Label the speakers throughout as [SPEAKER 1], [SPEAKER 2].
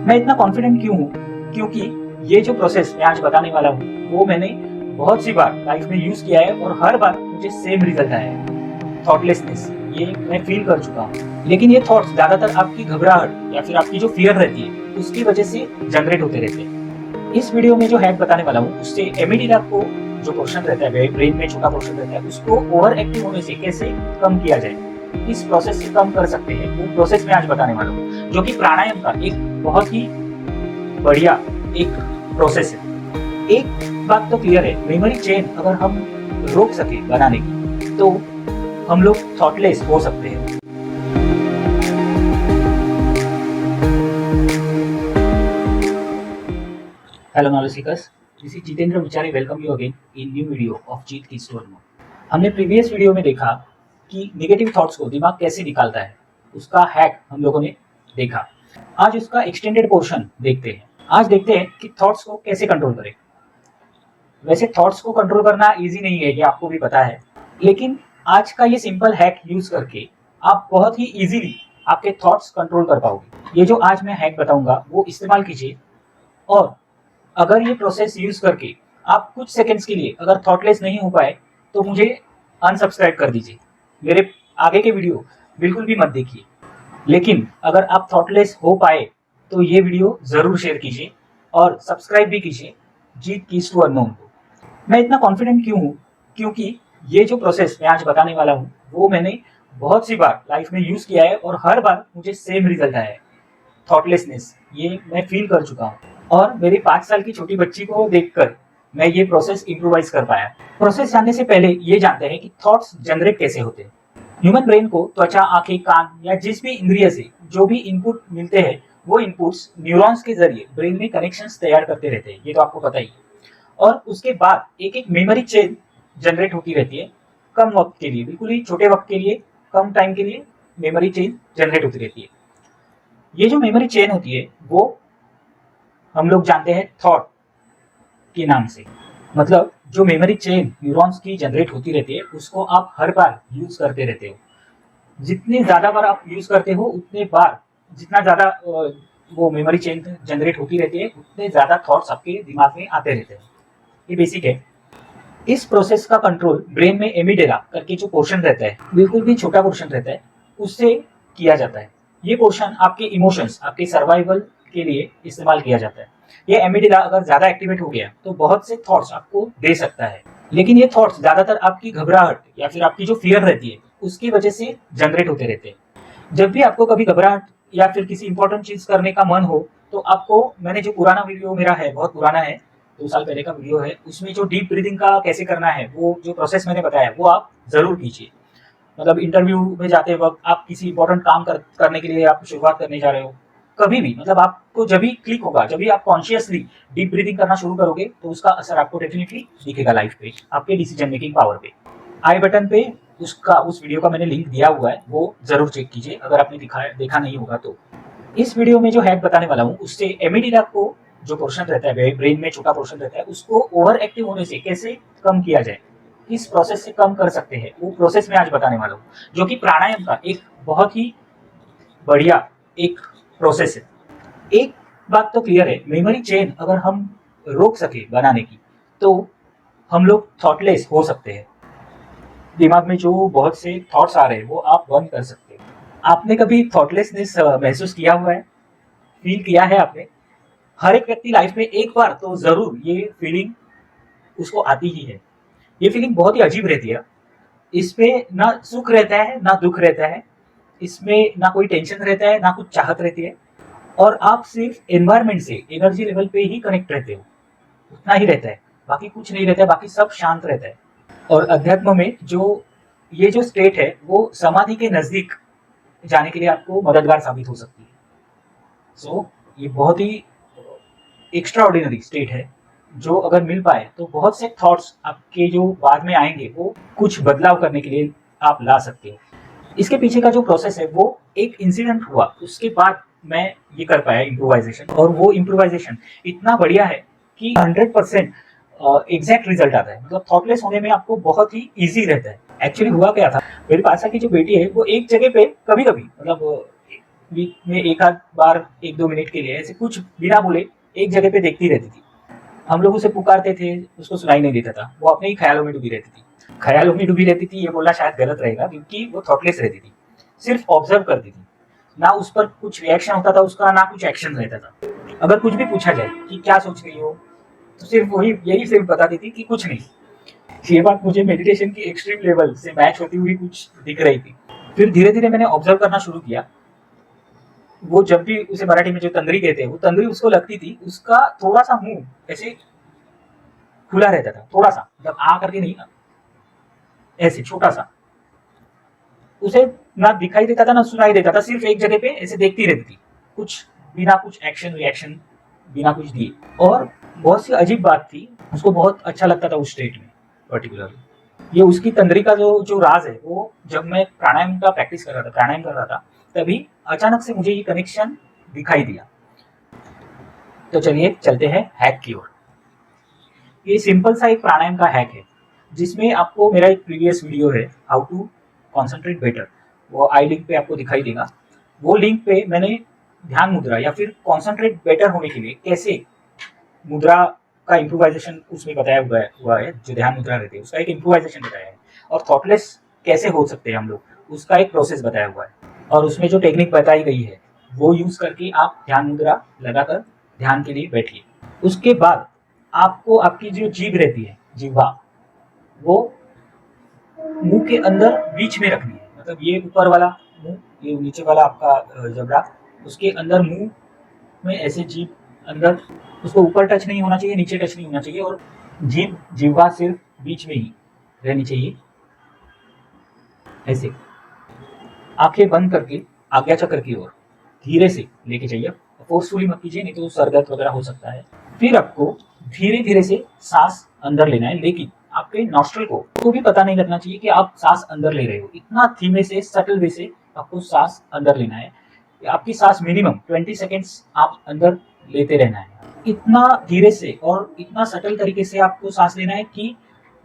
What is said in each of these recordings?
[SPEAKER 1] मैं इतना कॉन्फिडेंट क्यों हूँ? क्योंकि ये जो प्रोसेस मैं आज बताने वाला हूँ वो मैंने बहुत सी बार लाइफ में यूज किया है और हर बार मुझे सेम रिजल्ट आया है। थॉटलेसनेस, ये मैं फील कर चुका हूँ। लेकिन ये थॉट्स ज्यादातर आपकी घबराहट या फिर आपकी जो फियर रहती है उसकी वजह से जनरेट होते रहते हैं। इस वीडियो में जो हैक बताने वाला हूँ उससे एमिडिला को जो पोर्शन रहता है, ब्रेन में छोटा पोर्शन रहता है, उसको ओवर एक्टिव होने से कैसे कम किया जाए, इस प्रोसेस से कम कर सकते हैं, वो प्रोसेस मैं आज बताने वाला हूँ, जो कि प्राणायाम का एक बहुत ही बढ़िया एक प्रोसेस है। एक बात तो क्लियर है, मेमोरी चेन अगर हम रोक सके बनाने की तो हम लोग थॉटलेस हो सकते हैं। Hello knowledge seekers, this is Jitendra Vichare, welcome you again in new video of Jeet की स्टोर मोड। हमने प्रीवियस वीडियो में देखा कि नेगेटिव थॉट्स को दिमाग कैसे निकालता है, उसका हैक हम लोगों ने देखा। आज उसका एक्सटेंडेड पोर्शन देखते हैं। आज देखते हैं कि थॉट्स को कैसे कंट्रोल करें। वैसे थॉट्स को कंट्रोल करना इजी नहीं है, ये आपको भी पता है, लेकिन आज का ये सिंपल हैक यूज करके आप बहुत ही इजीली आपके थॉट्स कंट्रोल कर पाओगे। ये जो आज मैं हैक बताऊंगा वो इस्तेमाल कीजिए, और अगर ये प्रोसेस यूज करके आप कुछ सेकंड्स के लिए अगर थॉटलेस नहीं हो पाए तो मुझे अनसब्सक्राइब कर दीजिए। मेरे आगे के वीडियो बिल्कुल भी मत देखिए। लेकिन अगर आप थॉटलेस हो पाए तो ये वीडियो जरूर शेयर कीजिए और सब्सक्राइब भी कीजिए जीत कीज टू अननोन को। मैं इतना कॉन्फिडेंट क्यों हूँ? क्योंकि ये जो प्रोसेस मैं आज बताने वाला हूँ वो मैंने बहुत सी बार लाइफ में यूज किया है और हर बार मुझे सेम रिजल्ट आया है। थॉटलेसनेस, ये मैं फील कर चुका हूँ, और मेरी 5 साल की छोटी बच्ची को देखकर मैं ये प्रोसेस इम्प्रोवाइज कर पाया। प्रोसेस जानने से पहले ये जानते हैं कि थॉट्स जनरेट कैसे होते हैं। ह्यूमन ब्रेन को त्वचा, आंखें, कान या जिस भी इंद्रिय से जो भी इनपुट मिलते हैं वो इनपुट्स न्यूरॉन्स के जरिए ब्रेन में कनेक्शंस तैयार करते रहते हैं, ये तो आपको पता ही है। और उसके बाद एक एक मेमोरी चेन जनरेट होती रहती है। कम वक्त के लिए, बिल्कुल ही छोटे वक्त के लिए, कम टाइम के लिए मेमोरी चेन जनरेट होती रहती है। ये जो मेमोरी चेन होती है वो हम लोग जानते हैं थॉट के नाम से। मतलब जो मेमोरी चेन न्यूरॉन्स की जनरेट होती रहती है उसको आप हर बार यूज करते रहते हो। जितने ज्यादा बार आप यूज करते हो उतने बार, जितना ज्यादा वो मेमोरी चेन जनरेट होती रहती है उतने ज्यादा थॉट्स आपके दिमाग में आते रहते हैं। ये बेसिक है। इस प्रोसेस का कंट्रोल ब्रेन में एमिडेला करके जो पोर्शन रहता है, बिल्कुल भी छोटा पोर्शन रहता है, उससे किया जाता है। ये पोर्शन आपके इमोशंस, आपके सर्वाइवल के लिए इस्तेमाल किया जाता है। ये एमिडेला अगर ज्यादा एक्टिवेट हो गया तो बहुत से थॉट्स आपको दे सकता है। लेकिन ये थॉट्स ज्यादातर आपकी घबराहट या फिर आपकी जो फियर रहती है उसकी वजह से जनरेट होते रहते हैं। जब भी आपको कभी घबराहट या फिर किसी इंपॉर्टेंट चीज करने का मन हो तो आपको, मैंने जो पुराना वीडियो मेरा है, बहुत पुराना है, 2 साल पहले का वीडियो है, उसमें जो डीप ब्रीदिंग का कैसे करना है वो जो प्रोसेस मैंने बताया वो आप जरूर कीजिए। मतलब इंटरव्यू में जाते वक्त, आप किसी इंपॉर्टेंट काम करने के लिए आप शुरुआत करने जा रहे हो, कभी भी, मतलब आपको जब भी क्लिक होगा, जब भी आप कॉन्शियसली डीप ब्रीदिंग करना शुरू करोगे तो उसका असर आपको डेफिनेटली दिखेगा लाइफ पे, आपके डिसीजन मेकिंग पावर पे। आई बटन पे उसका, उस वीडियो का मैंने लिंक दिया हुआ है, वो जरूर चेक कीजिए अगर आपने देखा नहीं होगा तो। इस वीडियो में जो हैक बताने वाला हूँ उससे एमिडिला को जो पोर्शन रहता है, ब्रेन में छोटा पोर्शन रहता है, उसको ओवर एक्टिव होने से कैसे कम किया जाए, इस प्रोसेस से कम कर सकते हैं, वो प्रोसेस मैं आज बताने वाला हूँ, जो कि प्राणायाम का एक बहुत ही बढ़िया एक प्रोसेस है। एक बात तो क्लियर है, मेमोरी चेन अगर हम रोक सके बनाने की तो हम लोग थॉटलेस हो सकते हैं। दिमाग में जो बहुत से थॉट्स आ रहे हैं वो आप बंद कर सकते हैं। आपने कभी थॉटलेसनेस महसूस किया हुआ है, फील किया है आपने? हर एक व्यक्ति लाइफ में एक बार तो जरूर ये फीलिंग उसको आती ही है। ये फीलिंग बहुत ही अजीब रहती है। इसमें ना सुख रहता है ना दुख रहता है, इसमें ना कोई टेंशन रहता है ना कुछ चाहत रहती है, और आप सिर्फ एनवायरमेंट से एनर्जी लेवल पे ही कनेक्ट रहते हो, उतना ही रहता है, बाकी कुछ नहीं रहता है, बाकी सब शांत रहता है। और अध्यात्म में जो ये जो स्टेट है वो समाधि के नजदीक जाने के लिए आपको मददगार साबित हो सकती है। सो ये बहुत ही एक्स्ट्रा ऑर्डिनरी स्टेट है, जो अगर मिल पाए तो बहुत से थॉट्स आपके जो बाद में आएंगे वो कुछ बदलाव करने के लिए आप ला सकते हो। इसके पीछे का जो प्रोसेस है वो एक इंसिडेंट हुआ, उसके बाद मैं ये कर पाया इम्प्रोवाइजेशन, और वो इम्प्रोवाइजेशन इतना बढ़िया है कि 100% एग्जैक्ट रिजल्ट आता है। मतलब थॉटलेस होने में आपको बहुत ही ईजी रहता है। एक्चुअली हुआ क्या था, मेरे 5 साल की जो बेटी है वो एक जगह पे कभी कभी, मतलब वीक में एक आध बार 1-2 मिनट के लिए ऐसे कुछ बिना बोले एक जगह पे देखती रहती थी। हम लोग उसे पुकारते थे, उसको सुनाई नहीं देता था, वो अपने ही ख्यालों में डूबी रहती थी। ख्यालों में डूबी रहती थी ये बोलना शायद गलत रहेगा, क्योंकि वो थॉटलेस रहती थी, सिर्फ ऑब्जर्व करती थी। ना उस पर कुछ रिएक्शन होता था उसका, ना कुछ एक्शन रहता था। अगर कुछ भी पूछा जाए कि क्या सोच रही हो, तो सिर्फ वही यही सिर्फ बताती थी कि कुछ नहीं। ये बात मुझे मेडिटेशन की एक्सट्रीम लेवल से मैच होती हुई कुछ दिख रही थी। फिर धीरे धीरे मैंने ऑब्जर्व करना शुरू किया। वो जब भी उसे मराठी में जो तंद्री कहते हैं, वो तंद्री उसको लगती थी, उसका थोड़ा सा मुंह ऐसे खुला रहता था, थोड़ा सा, मतलब आ करके नहीं, ऐसे छोटा सा। उसे ना दिखाई देता था ना सुनाई देता था, सिर्फ एक जगह पे ऐसे देखती रहती थी, कुछ बिना कुछ एक्शन रिएक्शन, बिना कुछ दिए। और बहुत सी अजीब बात थी, उसको बहुत अच्छा लगता था उस स्टेट में पर्टिकुलरली। ये उसकी तंद्री का जो जो राज है, वो जब मैं प्राणायाम का प्रैक्टिस कर रहा था, प्राणायाम कर रहा था, तभी अचानक से मुझे ये कनेक्शन दिखाई दिया। तो चलिए चलते हैं हैक की ओर। ये सिंपल सा एक प्राणायाम का हैक है, जिसमें आपको मेरा एक प्रीवियस वीडियो है, हाउ टू कॉन्सेंट्रेट बेटर, वो आई लिंक पे आपको दिखाई देगा। वो लिंक पे मैंने ध्यान मुद्रा या फिर कॉन्सेंट्रेट बेटर होने के लिए कैसे मुद्रा का इम्प्रोवाइजेशन उसमें बताया हुआ है, जो ध्यान मुद्रा रहती है उसका एक इम्प्रोवाइजेशन बताया है, और थॉटलेस कैसे हो सकते हैं हम लोग, उसका एक प्रोसेस बताया हुआ है। और उसमें जो टेक्निक बताई गई है वो यूज करके आप ध्यान मुद्रा लगाकर ध्यान के लिए बैठिए। उसके बाद आपको आपकी जो जीभ रहती है, जिह्वा, वो मुंह के अंदर बीच में रखनी है। मतलब ये ऊपर वाला मुंह, ये नीचे वाला आपका जबड़ा, उसके अंदर मुंह में ऐसे जीभ अंदर, उसको ऊपर टच नहीं होना चाहिए, नीचे टच नहीं होना चाहिए, और जीभ जिह्वा सिर्फ बीच में ही रहनी चाहिए। ऐसे आंखें बंद करके आज्ञा चक्र की ओर धीरे से लेके जाइए, फोर्सफुली मत कीजिए, नहीं तो सर दर्द वगैरह हो सकता है। फिर आपको धीरे धीरे से सांस अंदर लेना है, लेकिन आपके नॉस्ट्रल को भी पता नहीं लगना चाहिए कि आप सांस अंदर ले रहे हो। इतना धीमे से सटल वे से आपको सांस अंदर लेना है। आपकी सांस मिनिमम 20 सेकेंड्स आप अंदर लेते रहना है। इतना धीरे से और इतना सटल तरीके से आपको सांस लेना है कि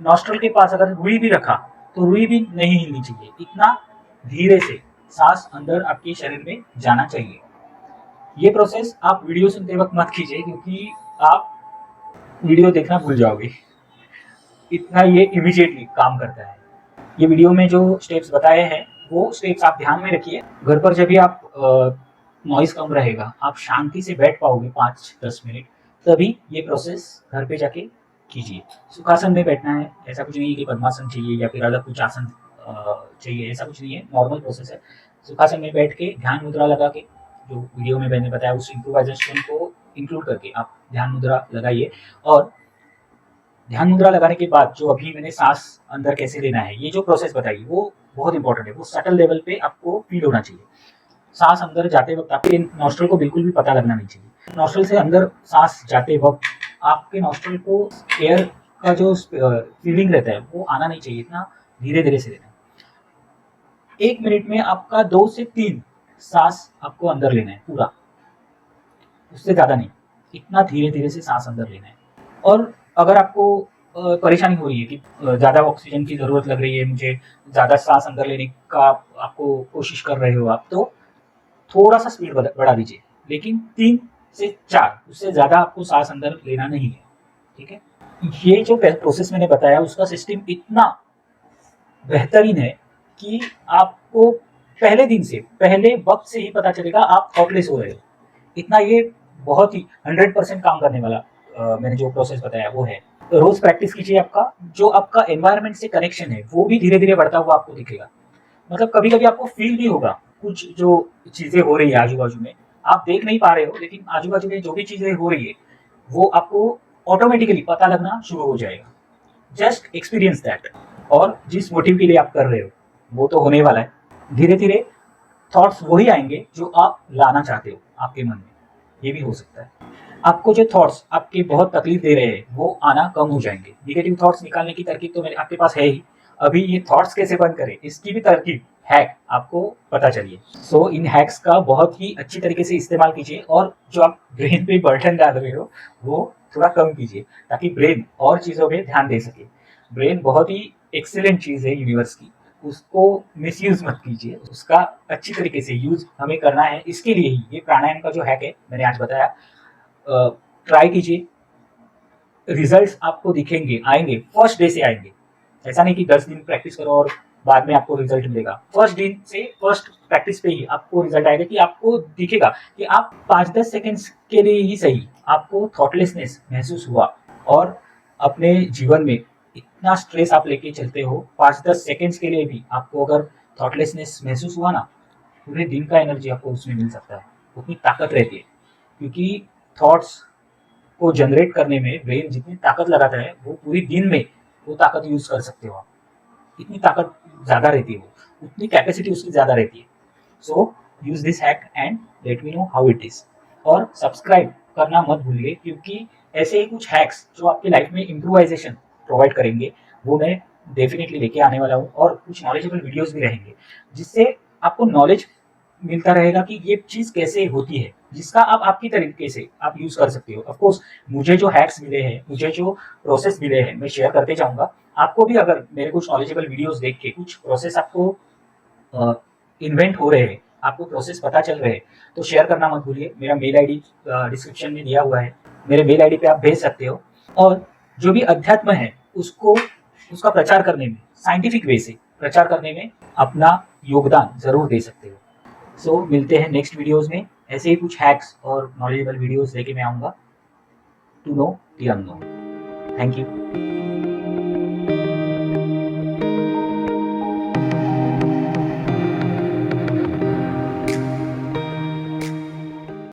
[SPEAKER 1] नॉस्ट्रल के पास अगर रुई भी रखा तो रुई भी नहीं हिलनी चाहिए। इतना धीरे से सांस अंदर आपके शरीर में जाना चाहिए। ये प्रोसेस आप वीडियो सुनते वक्त मत कीजिए, क्योंकि आप वीडियो देखना भूल जाओगे। इतना ये इमीडिएटली काम करता है। ये वीडियो में जो स्टेप्स बताए हैं वो स्टेप्स आप ध्यान में रखिए। घर पर जब भी आप नॉइज कम रहेगा, आप शांति से बैठ पाओगे 5-10 मिनट, तभी ये प्रोसेस घर पे जाके कीजिए। सुखासन में बैठना है, ऐसा कुछ नहीं है कि पद्मासन चाहिए या फिर अलग कुछ आसन चाहिए, ऐसा कुछ नहीं है, नॉर्मल प्रोसेस है। सुखासन में बैठ के ध्यान मुद्रा लगा के, जो वीडियो में मैंने बताया उस इम्प्रोवाइजेशन को इंक्लूड करके आप ध्यान मुद्रा लगाइए। और ध्यान मुद्रा लगाने के बाद जो अभी मैंने सांस अंदर कैसे लेना है, ये जो प्रोसेस बताई, वो बहुत इंपॉर्टेंट है। वो सटल लेवल पे आपको फील होना चाहिए। सांस अंदर जाते वक्त आपके नॉस्ट्रल को बिल्कुल भी पता लगना नहीं चाहिए। नॉस्ट्रल से अंदर सांस जाते वक्त आपके नॉस्ट्रल को एयर का जो फीलिंग रहता है वो आना नहीं चाहिए। इतना धीरे धीरे से लेना है। 1 मिनट में आपका 2 से 3 सांस आपको अंदर लेना है पूरा, उससे ज्यादा नहीं। इतना धीरे धीरे से सांस अंदर लेना है। और अगर आपको परेशानी हो रही है कि ज़्यादा ऑक्सीजन की ज़रूरत लग रही है, मुझे ज़्यादा सांस अंदर लेने का आपको कोशिश कर रहे हो आप, तो थोड़ा सा स्पीड बढ़ा दीजिए, लेकिन 3 से 4, उससे ज़्यादा आपको सांस अंदर लेना नहीं है। ठीक है। ये जो प्रोसेस मैंने बताया उसका सिस्टम इतना बेहतरीन है कि आपको पहले दिन से, पहले वक्त से ही पता चलेगा आप थॉटलेस हो रहे हो। इतना ये बहुत ही 100% काम करने वाला मैंने जो प्रोसेस बताया वो है। तो रोज प्रैक्टिस कीजिए। आपका जो आपका एनवायरनमेंट से कनेक्शन है वो भी धीरे धीरे बढ़ता हुआ आपको दिखेगा। मतलब कभी कभी आपको फील भी होगा कुछ जो चीजें हो रही है आजू बाजू में, आप देख नहीं पा रहे हो, लेकिन आजू बाजू में जो भी चीजें हो रही है वो आपको ऑटोमेटिकली पता लगना शुरू हो जाएगा। Just experience that. और जिस मोटिव के लिए आप कर रहे हो वो तो होने वाला है। धीरे धीरे थॉट्स वही आएंगे जो आप लाना चाहते हो आपके मन में। ये भी हो सकता है आपको जो थॉट्स आपके बहुत तकलीफ दे रहे हैं वो आना कम हो जाएंगे। निगेटिव थॉट्स निकालने की तरकीब तो मेरे आपके पास है ही। अभी ये थॉट्स कैसे बंद करें इसकी भी तरकीब, हैक आपको पता चलिए। सो इन हैक्स का बहुत ही अच्छी तरीके से इस्तेमाल कीजिए, और जो आप ब्रेन पे बर्डन डाल रहे हो वो थोड़ा कम कीजिए, ताकि ब्रेन और चीज़ों में ध्यान दे सके। ब्रेन बहुत ही एक्सीलेंट चीज़ है यूनिवर्स की, उसको मिसयूज मत कीजिए, उसका अच्छी तरीके से यूज हमें करना है। इसके लिए ही ये प्राणायाम का जो हैक है मैंने आज बताया, ट्राई कीजिए, रिजल्ट्स आपको दिखेंगे, आएंगे, फर्स्ट डे से आएंगे। ऐसा नहीं कि 10 दिन प्रैक्टिस करो और बाद में आपको रिजल्ट मिलेगा। फर्स्ट दिन से फर्स्ट प्रैक्टिस पे ही आपको रिजल्ट आएगा कि आपको दिखेगा कि आप 5-10 सेकेंड्स के लिए ही सही आपको थॉटलेसनेस महसूस हुआ, और अपने जीवन में इतना स्ट्रेस आप लेके चलते हो, 5-10 सेकेंड्स के लिए भी आपको अगर थॉटलेसनेस महसूस हुआ ना, पूरे दिन का एनर्जी आपको उसमें मिल सकता है। उतनी ताकत रहती है, क्योंकि थॉट्स को जनरेट करने में ब्रेन जितनी ताकत लगाता है वो पूरी दिन में वो ताकत यूज कर सकते हो आप। इतनी ताकत ज़्यादा रहती है, वो उतनी कैपेसिटी उसकी ज़्यादा रहती है। So use this hack and let me know how it is. और सब्सक्राइब करना मत भूलिए, क्योंकि ऐसे ही कुछ हैक्स जो आपकी लाइफ में इम्प्रोवाइजेशन प्रोवाइड करेंगे वो मैं डेफिनेटली लेके आने वाला हूँ। और कुछ नॉलेजेबल वीडियोस भी रहेंगे जिससे आपको नॉलेज मिलता रहेगा कि ये चीज़ कैसे होती है, जिसका आप आपकी तरीके से आप यूज कर सकते हो। ऑफकोर्स मुझे जो हैक्स मिले हैं, मुझे जो प्रोसेस मिले हैं, मैं शेयर करते जाऊंगा। आपको भी अगर मेरे कुछ नॉलेजेबल वीडियोस देख के कुछ प्रोसेस आपको इन्वेंट हो रहे हैं, आपको प्रोसेस पता चल रहे हैं, तो शेयर करना मत भूलिए। मेरा मेल आईडी डिस्क्रिप्शन में दिया हुआ है, मेरे मेल आईडी पे आप भेज सकते हो। और जो भी अध्यात्म है उसको उसका प्रचार करने में, साइंटिफिक वे से प्रचार करने में अपना योगदान जरूर दे सकते हो। सो मिलते हैं नेक्स्ट वीडियोस में। ऐसे ही कुछ हैक्स और नॉलेजेबल वीडियोस लेके मैं आऊँगा to know the unknown. Thank you.